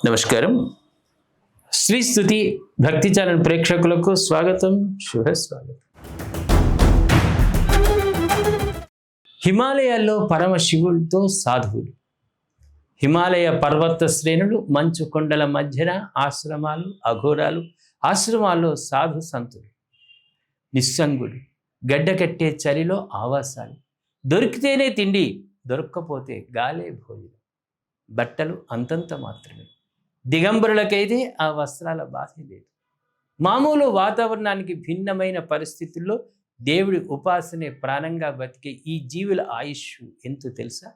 నమస్కారం. శ్రీ స్తుతి భక్తి ఛానల్ ప్రేక్షకులకు స్వాగతం, శుభస్వాగతం. హిమాలయాల్లో పరమశివుడితో సాధువులు, హిమాలయ పర్వత శ్రేణులు, మంచు కొండల మధ్యన ఆశ్రమాలు, అఘోరాలు, ఆశ్రమాల్లో సాధు సంతులు, నిస్సంగులు, గడ్డకట్టే చలిలో ఆవాసాలు, దొరికితేనే తిండి, దొరక్కపోతే గాలే భోజనం, బట్టలు అంతంత మాత్రమే. దిగంబరులకైతే ఆ వస్త్రాల బాధే లేదు. మామూలు వాతావరణానికి భిన్నమైన పరిస్థితుల్లో దేవుడి ఉపాసనే ప్రాణంగా బతికే ఈ జీవుల ఆయుష్ ఎంతో తెలుసా?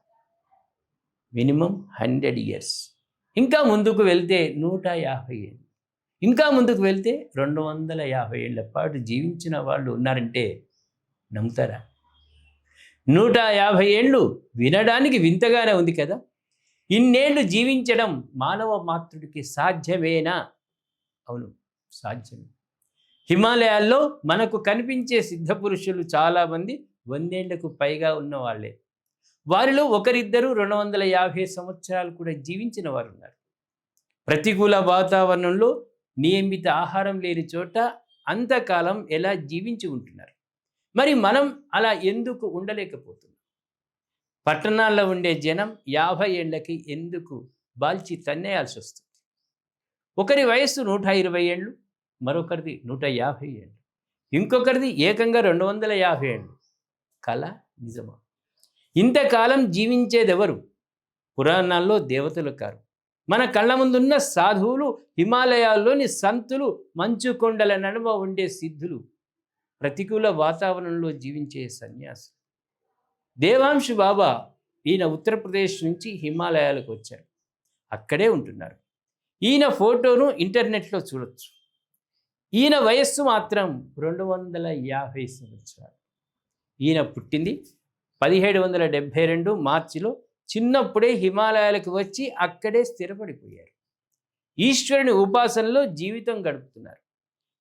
Minimum 100 years. ఇంకా ముందుకు వెళ్తే 150 ఏళ్ళు, ఇంకా ముందుకు వెళ్తే 250 ఏళ్ల పాటు జీవించిన వాళ్ళు ఉన్నారంటే నమ్ముతారా? 150 ఏళ్ళు వినడానికి వింతగానే ఉంది కదా. ఇన్నేళ్లు జీవించడం మానవ మాతృడికి సాధ్యమేనా? అవును, సాధ్యమే. హిమాలయాల్లో మనకు కనిపించే సిద్ధపురుషులు చాలామంది 100 ఏళ్లకు పైగా ఉన్న వాళ్ళే. వారిలో ఒకరిద్దరు 250 సంవత్సరాలు కూడా జీవించిన వారు ఉన్నారు. ప్రతికూల వాతావరణంలో నియమిత ఆహారం లేని చోట అంతకాలం ఎలా జీవించి ఉంటున్నారు? మరి మనం అలా ఎందుకు ఉండలేకపోతున్నాం? పట్టణాల్లో ఉండే జనం 50 ఏళ్లకి ఎందుకు బాల్చి తన్నేయాల్సి వస్తుంది? ఒకరి వయస్సు 120 ఏళ్ళు, మరొకరిది 150 ఏళ్ళు, ఇంకొకరిది ఏకంగా 250 ఏళ్ళు. కళ నిజమా? ఇంతకాలం జీవించేదెవరు? పురాణాల్లో దేవతలు కారు, మన కళ్ళ ముందున్న సాధువులు, హిమాలయాల్లోని సంతులు, మంచు కొండల నడుమ ఉండే సిద్ధులు, ప్రతికూల వాతావరణంలో జీవించే సన్యాసి. దేవాంశు బాబా ఈయన ఉత్తరప్రదేశ్ నుంచి హిమాలయాలకు వచ్చారు, అక్కడే ఉంటున్నారు. ఈయన ఫోటోను ఇంటర్నెట్లో చూడొచ్చు. ఈయన వయస్సు మాత్రం 250 సంవత్సరాలు. ఈయన పుట్టింది 1772 మార్చిలో. చిన్నప్పుడే హిమాలయాలకు వచ్చి అక్కడే స్థిరపడిపోయారు. ఈశ్వరుని ఉపాసనలో జీవితం గడుపుతున్నారు.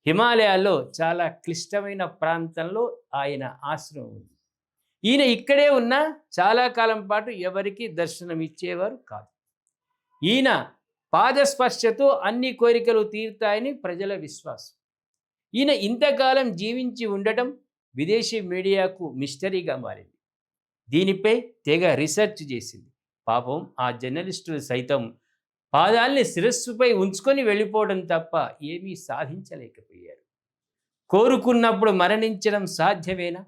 హిమాలయాల్లో చాలా క్లిష్టమైన ప్రాంతంలో ఆయన ఆశ్రమం ఉంది. ఈయన ఇక్కడే ఉన్న చాలా కాలం పాటు ఎవరికి దర్శనం ఇచ్చేవారు కాదు. ఈయన పాదస్పర్శతో అన్ని కోరికలు తీరుతాయని ప్రజల విశ్వాసం. ఈయన ఇంతకాలం జీవించి ఉండటం విదేశీ మీడియాకు మిస్టరీగా మారింది. దీనిపై తెగ రీసెర్చ్ చేసింది. పాపం ఆ జర్నలిస్టులు సైతం పాదాల్ని శిరస్సుపై ఉంచుకొని వెళ్ళిపోవడం తప్ప ఏమీ సాధించలేకపోయారు. కోరుకున్నప్పుడు మరణించడం సాధ్యమేనా?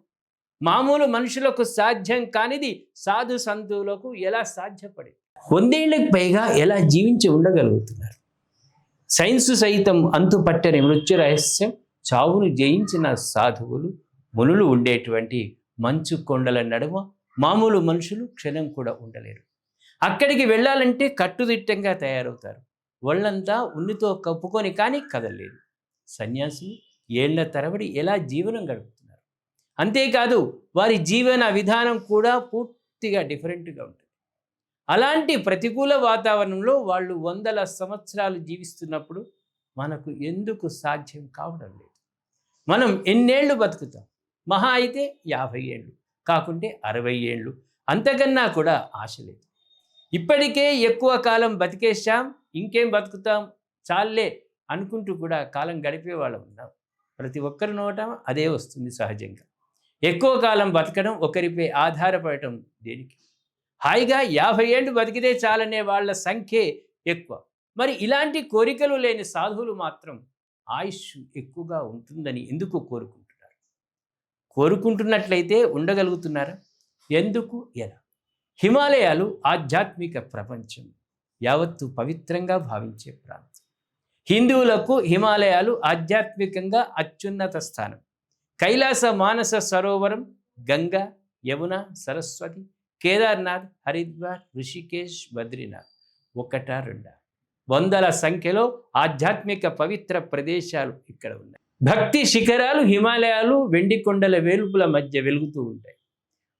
మామూలు మనుషులకు సాధ్యం కానిది సాధు సంతువులకు ఎలా సాధ్యపడింది? 100 ఏళ్లకు పైగా ఎలా జీవించి ఉండగలుగుతున్నారు? సైన్సు సైతం అంతుపట్టని మృత్యు రహస్యం. చావును జయించిన సాధువులు, మునులు ఉండేటువంటి మంచు కొండల నడుమ మామూలు మనుషులు క్షణం కూడా ఉండలేరు. అక్కడికి వెళ్ళాలంటే కట్టుదిట్టంగా తయారవుతారు. ఒళ్ళంతా ఉన్నితో కప్పుకొని కానీ కదలలేదు. సన్యాసులు ఏళ్ల తరబడి ఎలా జీవనం గడుపుతున్నారు? అంతేకాదు వారి జీవన విధానం కూడా పూర్తిగా డిఫరెంట్గా ఉంటుంది. అలాంటి ప్రతికూల వాతావరణంలో వాళ్ళు 100 సంవత్సరాలు జీవిస్తున్నప్పుడు మనకు ఎందుకు సాధ్యం కావడం లేదు? మనం ఎన్నేళ్ళు బతుకుతాం? మహా అయితే 50 ఏళ్ళు, కాకుంటే 60 ఏళ్ళు, అంతకన్నా కూడా ఆశ లేదు. ఇప్పటికే ఎక్కువ కాలం బతికేశాం, ఇంకేం బతుకుతాం, చాలే అనుకుంటూ కూడా కాలం గడిపే వాళ్ళం ఉన్నాం. ప్రతి ఒక్కరి నోట అదే వస్తుంది సహజంగా. ఎక్కువ కాలం బతకడం, ఒకరిపై ఆధారపడటం దేనికి? హాయిగా 50 ఏళ్ళు బతికితే చాలనే వాళ్ళ సంఖ్యే ఎక్కువ. మరి ఇలాంటి కోరికలు లేని సాధువులు మాత్రం ఆయుష్ ఎక్కువగా ఉంటుందని ఎందుకు కోరుకుంటున్నారు? కోరుకుంటున్నట్లయితే ఉండగలుగుతున్నారా? ఎందుకు, ఎలా? హిమాలయాలు ఆధ్యాత్మిక ప్రపంచం, యావత్తు పవిత్రంగా భావించే ప్రాంతం. హిందువులకు హిమాలయాలు ఆధ్యాత్మికంగా అత్యున్నత స్థానం. కైలాస మానస సరోవరం, గంగా, యమున, సరస్వతి, కేదార్నాథ్, హరిద్వార్, ఋషికేశ్, బద్రీనాథ్ ఒకటా రెండా? వందల సంఖ్యలో ఆధ్యాత్మిక పవిత్ర ప్రదేశాలు ఇక్కడ ఉన్నాయి. భక్తి శిఖరాలు హిమాలయాలు వెండి కొండల వేలుపుల మధ్య వెలుగుతూ ఉంటాయి.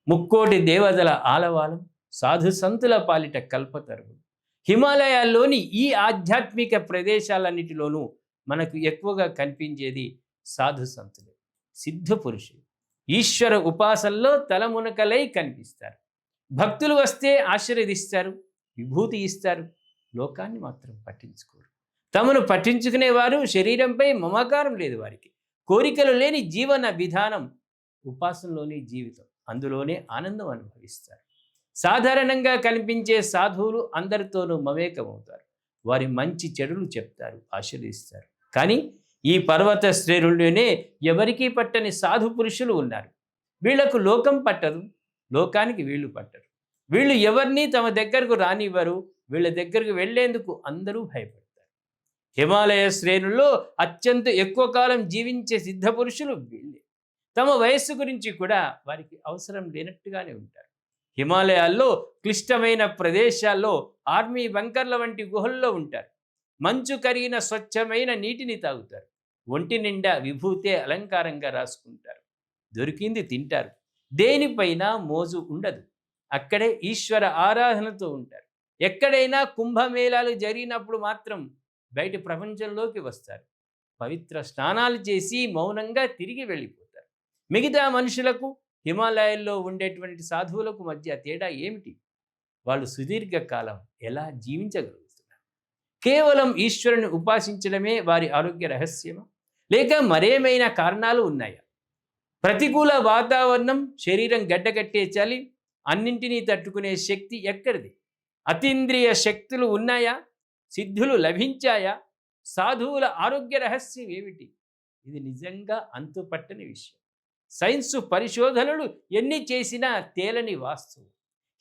ముక్కోటి దేవతల ఆలవాలం, సాధు సంతుల పాలిట కల్పతరువు. హిమాలయాల్లోని ఈ ఆధ్యాత్మిక ప్రదేశాలన్నిటిలోనూ మనకు ఎక్కువగా కనిపించేది సాధు సంతులు, సిద్ధ పురుషులు. ఈశ్వర ఉపాసనలో తలమునకలై కనిపిస్తారు. భక్తులు వస్తే ఆశీర్వదిస్తారు, విభూతి ఇస్తారు. లోకాన్ని మాత్రం పట్టించుకోరు. తమను పట్టించుకునేవారు శరీరంపై మమకారం లేదు వారికి. కోరికలు లేని జీవన విధానం, ఉపాసనలోని జీవితం, అందులోనే ఆనందం అనుభవిస్తారు. సాధారణంగా కనిపించే సాధువులు అందరితోనూ మమేకమవుతారు. వారి మంచి చెడులు చెప్తారు, ఆశీర్వదిస్తారు. కానీ ఈ పర్వత శ్రేణుల్లోనే ఎవరికీ పట్టని సాధు పురుషులు ఉన్నారు. వీళ్లకు లోకం పట్టదు, లోకానికి వీళ్ళు పట్టరు. వీళ్ళు ఎవరినీ తమ దగ్గరకు రానివ్వరు. వీళ్ళ దగ్గరకు వెళ్లేందుకు అందరూ భయపడతారు. హిమాలయ శ్రేణుల్లో అత్యంత ఎక్కువ కాలం జీవించే సిద్ధ పురుషులు వీళ్ళే. తమ వయస్సు గురించి కూడా వారికి అవసరం లేనట్టుగానే ఉంటారు. హిమాలయాల్లో క్లిష్టమైన ప్రదేశాల్లో ఆర్మీ బంకర్ల వంటి గుహల్లో ఉంటారు. మంచు కరిగిన స్వచ్ఛమైన నీటిని తాగుతారు. ఒంటి నిండా విభూతే అలంకారంగా రాసుకుంటారు. దొరికింది తింటారు. దేనిపైన మోజు ఉండదు. అక్కడే ఈశ్వర ఆరాధనతో ఉంటారు. ఎక్కడైనా కుంభమేళాలు జరిగినప్పుడు మాత్రం బయట ప్రపంచంలోకి వస్తారు. పవిత్ర స్నానాలు చేసి మౌనంగా తిరిగి వెళ్ళిపోతారు. మిగతా మనుషులకు హిమాలయాల్లో ఉండేటువంటి సాధువులకు మధ్య తేడా ఏమిటి? వాళ్ళు సుదీర్ఘకాలం ఎలా జీవించగలుగుతున్నారు? కేవలం ఈశ్వరుని ఉపాసించడమే వారి ఆరోగ్య రహస్యమా, లేక మరేమైనా కారణాలు ఉన్నాయా? ప్రతికూల వాతావరణం, శరీరం గడ్డకట్టే చలి, అన్నింటినీ తట్టుకునే శక్తి ఎక్కడిది? అతీంద్రియ శక్తులు ఉన్నాయా? సిద్ధులు లభించాయా? సాధువుల ఆరోగ్య రహస్యం ఏమిటి? ఇది నిజంగా అంతుపట్టని విషయం. సైన్సు పరిశోధనలు ఎన్ని చేసినా తేలని వాస్తవం.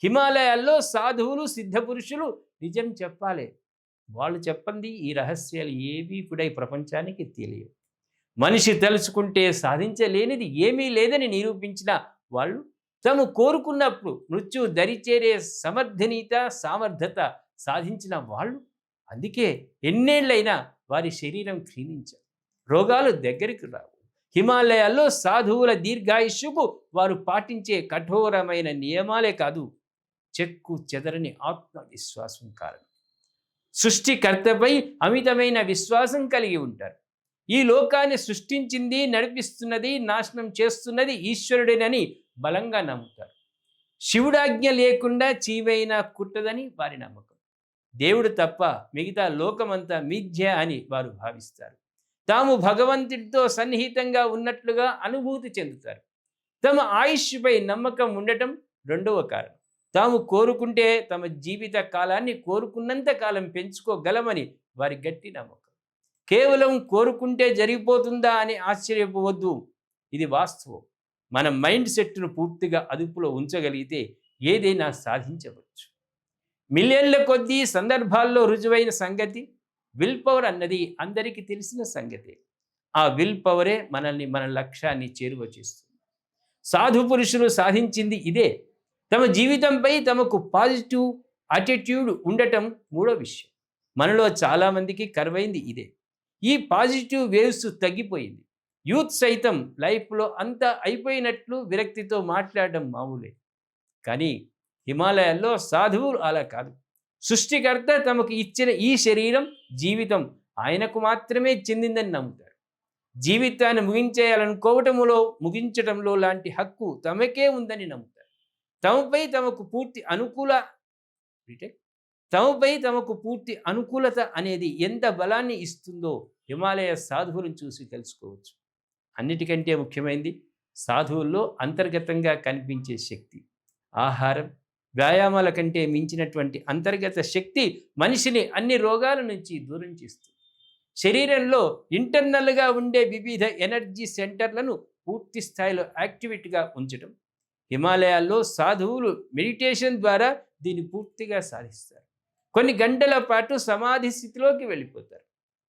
హిమాలయాల్లో సాధువులు, సిద్ధపురుషులు నిజం చెప్పాలి. వాళ్ళు చెప్పండి ఈ రహస్యాలు ఏవీ కూడా ఈ ప్రపంచానికి తెలియవు. మనిషి తెలుసుకుంటే సాధించలేనిది ఏమీ లేదని నిరూపించిన వాళ్ళు, తాము కోరుకున్నప్పుడు మృత్యు దరిచేరే సమర్థనీయత, సామర్థ్యత సాధించిన వాళ్ళు. అందుకే ఎన్నేళ్ళైనా వారి శరీరం క్షీణించదు, రోగాలు దగ్గరికి రావు. హిమాలయాల్లో సాధువుల దీర్ఘాయుష్యుకు వారు పాటించే కఠోరమైన నియమాలే కాదు, చెక్కు చెదరని ఆత్మవిశ్వాసం కారణం. సృష్టికర్తపై అమితమైన విశ్వాసం కలిగి ఉంటారు. ఈ లోకాన్ని సృష్టించింది, నడిపిస్తున్నది, నాశనం చేస్తున్నది ఈశ్వరుడేనని బలంగా నమ్ముతారు. శివుడాజ్ఞ లేకుండా చీవైనా కుట్టదని వారి నమ్మకం. దేవుడు తప్ప మిగతా లోకమంతా మిథ్య అని వారు భావిస్తారు. తాము భగవంతుడితో సన్నిహితంగా ఉన్నట్లుగా అనుభూతి చెందుతారు. తమ ఆయుష్పై నమ్మకం ఉండటం రెండవ కారణం. తాము కోరుకుంటే తమ జీవిత కాలాన్ని కోరుకున్నంత కాలం పెంచుకోగలమని వారి గట్టి నమ్మకం. కేవలం కోరుకుంటే జరిగిపోతుందా అని ఆశ్చర్యపోవద్దు. ఇది వాస్తవం. మన మైండ్ సెట్ను పూర్తిగా అదుపులో ఉంచగలిగితే ఏదైనా సాధించవచ్చు. మిలియన్ల కొద్దీ సందర్భాల్లో రుజువైన సంగతి విల్ పవర్ అన్నది అందరికీ తెలిసిన సంగతే. ఆ విల్ పవరే మనల్ని మన లక్ష్యాన్ని చేరువ చేస్తుంది. సాధు పురుషులు సాధించింది ఇదే. తమ జీవితంపై తమకు పాజిటివ్ యాటిట్యూడ్ ఉండటం మూడో విషయం. మనలో చాలామందికి కరువైంది ఇదే. ఈ పాజిటివ్ వేవ్స్ తగ్గిపోయింది. యూత్ సైతం లైఫ్లో అంతా అయిపోయినట్లు విరక్తితో మాట్లాడడం మామూలే. కానీ హిమాలయాల్లో సాధువులు అలా కాదు. సృష్టికర్త తమకు ఇచ్చిన ఈ శరీరం, జీవితం ఆయనకు మాత్రమే చెందిందని నమ్ముతారు. జీవితాన్ని ముగించటంలో లాంటి హక్కు తమకే ఉందని నమ్ముతారు. తమపై తమకు పూర్తి అనుకూలత అనేది ఎంత బలాన్ని ఇస్తుందో హిమాలయ సాధువులను చూసి తెలుసుకోవచ్చు. అన్నిటికంటే ముఖ్యమైనది సాధువుల్లో అంతర్గతంగా కనిపించే శక్తి. ఆహారం, వ్యాయామాల కంటే మించినటువంటి అంతర్గత శక్తి మనిషిని అన్ని రోగాల నుంచి దూరం చేస్తుంది. శరీరంలో ఇంటర్నల్గా ఉండే వివిధ ఎనర్జీ సెంటర్లను పూర్తి స్థాయిలో యాక్టివేట్గా ఉంచడం. హిమాలయాల్లో సాధువులు మెడిటేషన్ ద్వారా దీన్ని పూర్తిగా సాధిస్తారు. కొన్ని గంటల పాటు సమాధి స్థితిలోకి వెళ్ళిపోతారు.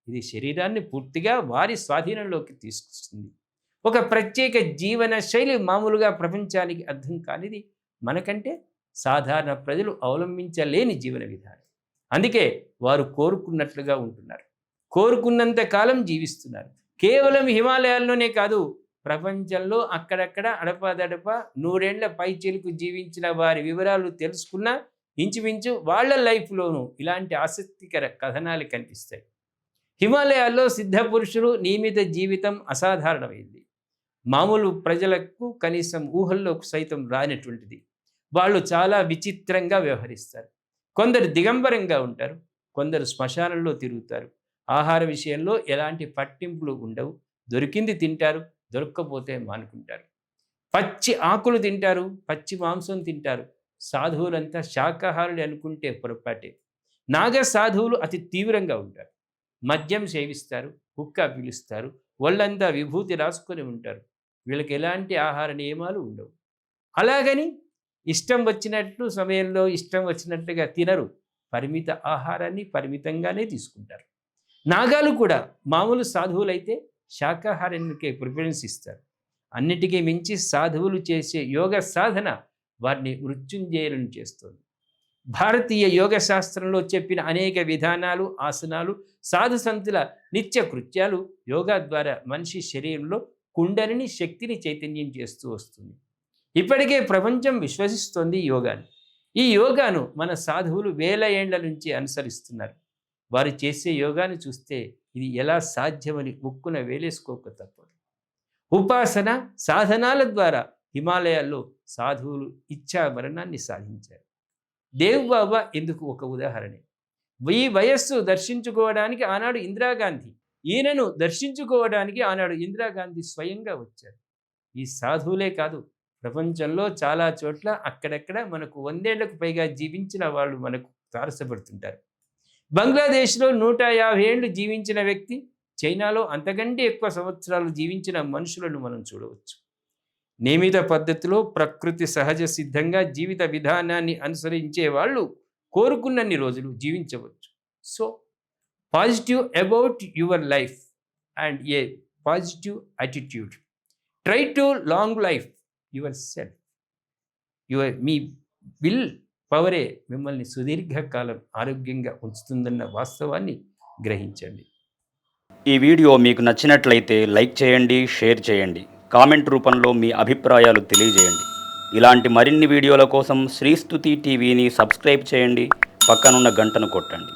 ఇది శరీరాన్ని పూర్తిగా వారి స్వాధీనంలోకి తీసుకొస్తుంది. ఒక ప్రత్యేక జీవన శైలి మామూలుగా ప్రపంచానికి అర్థం కానిది. మనకంటే సాధారణ ప్రజలు అవలంబించలేని జీవన విధానం. అందుకే వారు కోరుకున్నట్లుగా ఉంటున్నారు, కోరుకున్నంత కాలం జీవిస్తున్నారు. కేవలం హిమాలయాల్లోనే కాదు, ప్రపంచంలో అక్కడక్కడ అడపాదడప 100 ఏళ్ల పైచిలుకు జీవించిన వారి వివరాలు తెలుసుకున్న ఇంచుమించు వాళ్ళ లైఫ్లోనూ ఇలాంటి ఆసక్తికర కథనాలు కనిపిస్తాయి. హిమాలయాల్లో సిద్ధ పురుషులు నియమిత జీవితం అసాధారణమైంది. మామూలు ప్రజలకు కనీసం ఊహల్లోకి సైతం రానటువంటిది. వాళ్ళు చాలా విచిత్రంగా వ్యవహరిస్తారు. కొందరు దిగంబరంగా ఉంటారు, కొందరు శ్మశానంలో తిరుగుతారు. ఆహార విషయంలో ఎలాంటి పట్టింపులు ఉండవు. దొరికింది తింటారు, దొరక్కపోతే మానుకుంటారు. పచ్చి ఆకులు తింటారు, పచ్చి మాంసం తింటారు. సాధువులంతా శాకాహారులు అనుకుంటే పొరపాటే. నాగ సాధువులు అతి తీవ్రంగా ఉంటారు. మద్యం సేవిస్తారు, హుక్కా పీలుస్తారు, ఒళ్ళంతా విభూతి రాసుకొని ఉంటారు. వీళ్ళకి ఎలాంటి ఆహార నియమాలు ఉండవు. అలాగని ఇష్టం వచ్చినట్లు సమయంలో ఇష్టం వచ్చినట్టుగా తినరు. పరిమిత ఆహారాన్ని పరిమితంగానే తీసుకుంటారు. నాగాలు కూడా మామూలు సాధువులైతే శాకాహారానికే ప్రిఫరెన్స్ ఇస్తారు. అన్నిటికీ మించి సాధువులు చేసే యోగ సాధన వారిని మృత్యుంజయులను చేస్తుంది. భారతీయ యోగ శాస్త్రంలో చెప్పిన అనేక విధానాలు, ఆసనాలు, సాధు సంతుల నిత్య కృత్యాలు యోగా ద్వారా మనిషి శరీరంలో కుండలిని శక్తిని చైతన్యం చేస్తూ వస్తుంది. ఇప్పటికే ప్రపంచం విశ్వసిస్తోంది యోగాను. ఈ యోగాను మన సాధువులు వేల ఏండ్ల నుంచి అనుసరిస్తున్నారు. వారు చేసే యోగాను చూస్తే ఇది ఎలా సాధ్యమని ముక్కున వేలేసుకోక తప్పదు. ఉపాసన, సాధనాల ద్వారా హిమాలయాల్లో సాధువులు ఇచ్చా మరణాన్ని సాధించారు. దేవ్ బాబా ఎందుకు ఒక ఉదాహరణ. ఈ వయస్సు దర్శించుకోవడానికి ఆనాడు ఇందిరాగాంధీ, ఈయనను దర్శించుకోవడానికి ఆనాడు ఇందిరాగాంధీ స్వయంగా వచ్చారు. ఈ సాధువులే కాదు, ప్రపంచంలో చాలా చోట్ల అక్కడక్కడ మనకు 100 ఏళ్లకు పైగా జీవించిన వాళ్ళు మనకు తారసపడుతుంటారు. బంగ్లాదేశ్లో 150 ఏళ్ళు జీవించిన వ్యక్తి, చైనాలో అంతకంటే ఎక్కువ సంవత్సరాలు జీవించిన మనుషులను మనం చూడవచ్చు. నియమిత పద్ధతిలో ప్రకృతి సహజ సిద్ధంగా జీవిత విధానాన్ని అనుసరించే వాళ్ళు కోరుకున్నన్ని రోజులు జీవించవచ్చు. So positive about your life and a positive attitude. Try to long life yourself. మీ విల్ పవరే మిమ్మల్ని సుదీర్ఘకాలం ఆరోగ్యంగా ఉంచుతుందన్న వాస్తవాన్ని గ్రహించండి. ఈ వీడియో మీకు నచ్చినట్లయితే లైక్ చేయండి, షేర్ చేయండి, కామెంట్ రూపంలో మీ అభిప్రాయాలు తెలియజేయండి. ఇలాంటి మరిన్ని వీడియోల కోసం శ్రీస్తుతి టీవీని సబ్స్క్రైబ్ చేయండి, పక్కనున్న గంటను కొట్టండి.